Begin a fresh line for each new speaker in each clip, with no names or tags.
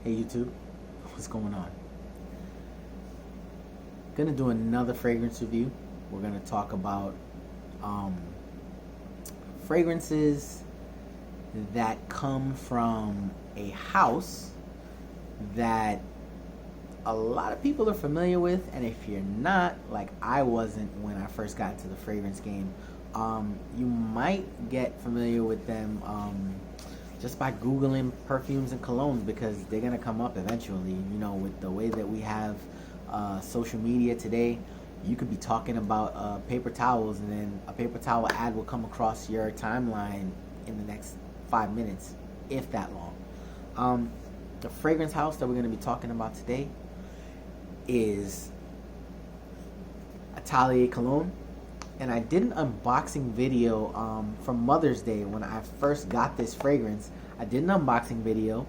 Hey YouTube, what's going on? Gonna do another fragrance review. We're gonna talk about um, fragrances that come from a house that a lot of people are familiar with, and if you're not, like I wasn't when I first got into the fragrance game, you might get familiar with them just by Googling perfumes and colognes, because they're gonna come up eventually. You know, with the way that we have social media today, you could be talking about paper towels, and then a paper towel ad will come across your timeline in the next 5 minutes, if that long. The fragrance house that we're going to be talking about today is Atalier Cologne. And I did an unboxing video for Mother's Day when I first got this fragrance. I did an unboxing video,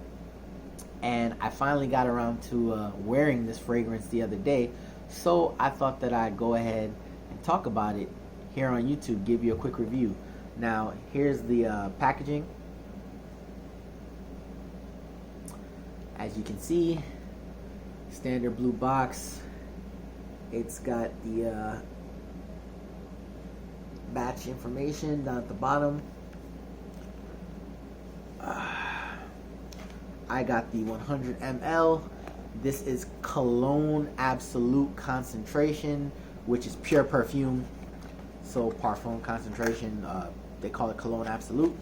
and I finally got around to wearing this fragrance the other day. So I thought that I'd go ahead and talk about it here on YouTube, give you a quick review. Now, here's the packaging. As you can see, standard blue box. It's got the batch information down at the bottom. I got the 100 ml. This is Cologne Absolute concentration, which is pure perfume. So parfum concentration, they call it Cologne Absolute.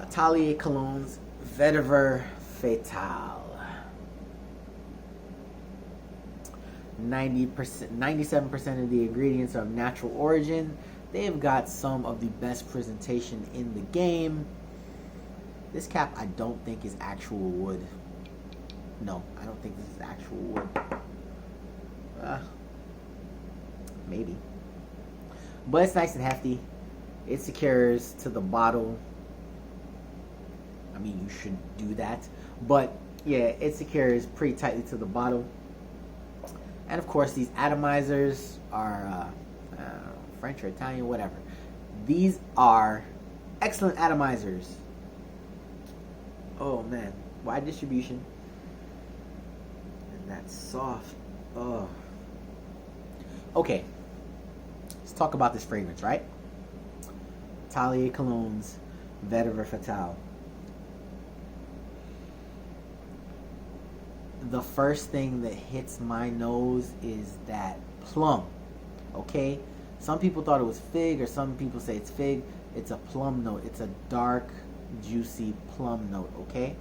Atalier Cologne's VÉTIVER Fatale. 97% of the ingredients are of natural origin. They've got some of the best presentation in the game. This cap, I don't think is actual wood. No, I don't think this is actual wood. Maybe. But it's nice and hefty. It secures to the bottle. I mean, you should do that. But yeah, it secures pretty tightly to the bottle. And of course, these atomizers are French or Italian, whatever. These are excellent atomizers. Oh man, wide distribution. And that's soft. Oh. Okay, let's talk about this fragrance, right? Atalier Cologne's VÉTIVER Fatale. The first thing that hits my nose is that plum. Okay, some people thought it was fig, or some people say it's fig. It's a plum note. It's a dark, juicy plum note. Okay.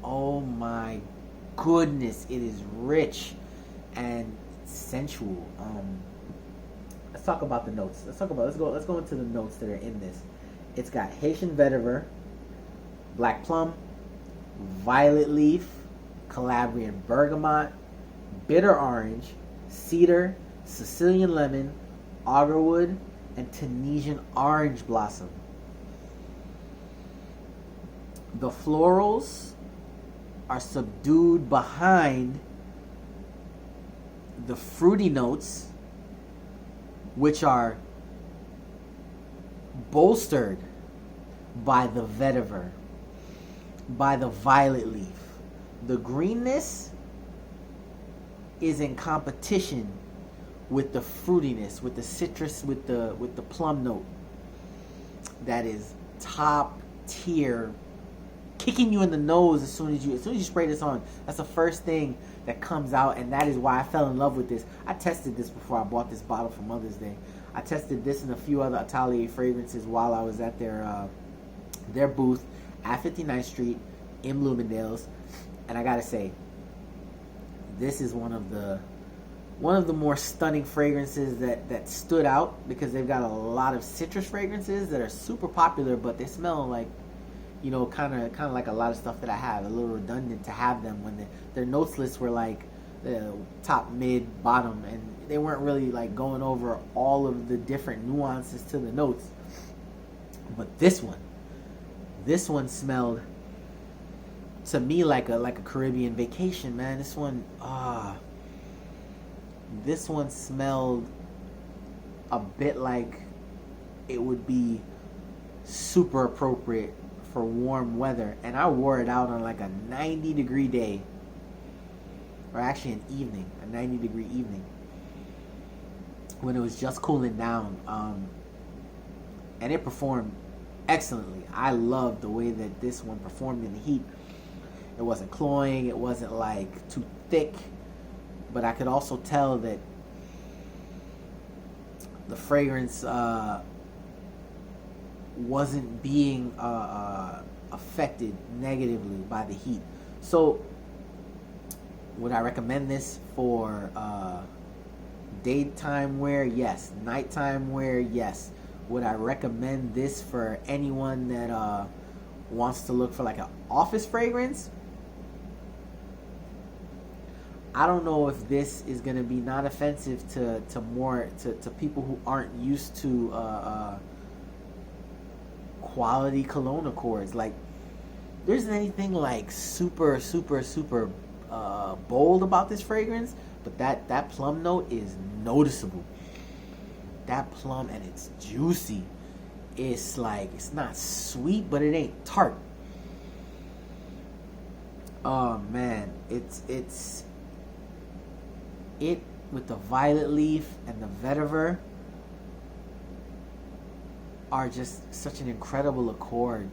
Oh my goodness, it is rich and sensual. Let's talk about the notes. Let's go into the notes that are in this. It's got Haitian vetiver, black plum, violet leaf, Calabrian bergamot, bitter orange, cedar, Sicilian lemon, agarwood, and Tunisian orange blossom. The florals are subdued behind the fruity notes, which are bolstered by the vetiver, by the violet leaf. The greenness is in competition with the fruitiness, with the citrus, with the plum note. That is top tier, kicking you in the nose as soon as you spray this on. That's the first thing that comes out, and that is why I fell in love with this. I tested this before I bought this bottle for Mother's Day. I tested this and a few other Atalier fragrances while I was at their booth at 59th Street in Bloomingdale's, and I gotta say, this is one of the more stunning fragrances that stood out, because they've got a lot of citrus fragrances that are super popular, but they smell like, you know, kind of like a lot of stuff that I have. A little redundant to have them when their notes lists were like top, mid, bottom, and they weren't really like going over all of the different nuances to the notes. But this one smelled to me like a Caribbean vacation, man. This one smelled a bit like it would be super appropriate for warm weather, and I wore it out on like a 90-degree day, or actually an evening, a 90-degree evening, when it was just cooling down, and it performed excellently. I loved the way that this one performed in the heat. It wasn't cloying, it wasn't like too thick, but I could also tell that the fragrance wasn't being affected negatively by the heat. So would I recommend this for daytime wear? Yes. Nighttime wear? Yes. Would I recommend this for anyone that wants to look for like an office fragrance? I don't know if this is going to be not offensive to people who aren't used to quality cologne accords. Like, there isn't anything like super bold about this fragrance, but that plum note is noticeable. That plum, and it's juicy. It's like, it's not sweet, but it ain't tart. Oh man, it with the violet leaf and the vetiver are just such an incredible accord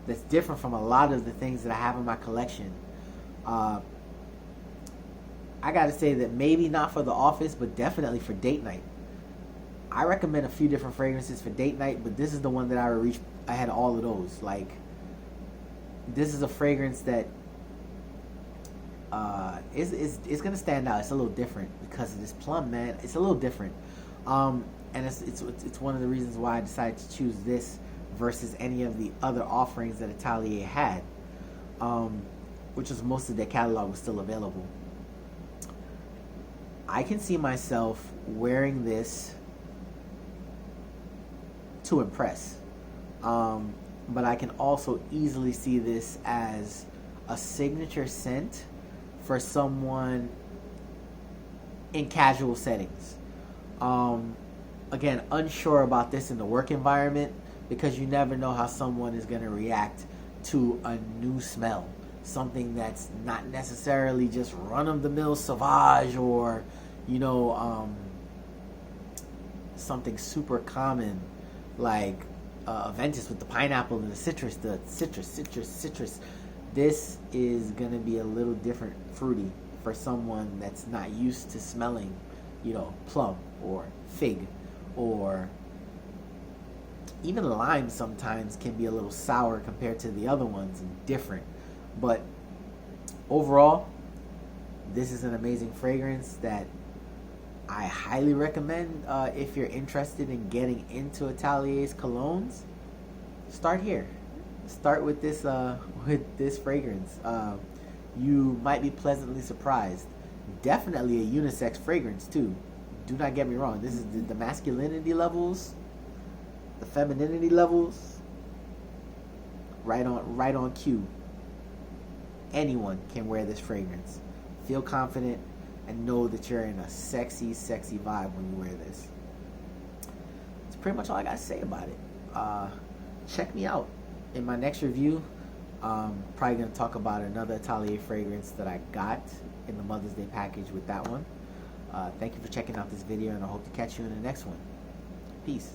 that's different from a lot of the things that I have in my collection. I gotta say that maybe not for the office, but definitely for date night. I recommend a few different fragrances for date night, but this is the one that I had all of those. Like, this is a fragrance that it's gonna stand out. It's a little different because of this plum, man. It's a little different, and it's one of the reasons why I decided to choose this versus any of the other offerings that Atalier had, which was most of their catalog was still available. I can see myself wearing this to impress, but I can also easily see this as a signature scent for someone in casual settings. Again, unsure about this in the work environment, because you never know how someone is going to react to a new smell, something that's not necessarily just run-of-the-mill Sauvage, or something super common like Aventus with the pineapple and the citrus. This is gonna be a little different, fruity, for someone that's not used to smelling, plum or fig, or even lime. Sometimes can be a little sour compared to the other ones, and different. But overall, this is an amazing fragrance that I highly recommend. If you're interested in getting into Atalier's colognes, start here. Start with this fragrance. You might be pleasantly surprised. Definitely a unisex fragrance too. Do not get me wrong. This is the masculinity levels, the femininity levels, right on cue. Anyone can wear this fragrance. Feel confident and know that you're in a sexy vibe when you wear this. That's pretty much all I gotta say about it. Check me out in my next review. Probably gonna talk about another Atalier fragrance that I got in the Mother's Day package with that one. Thank you for checking out this video, and I hope to catch you in the next one. Peace.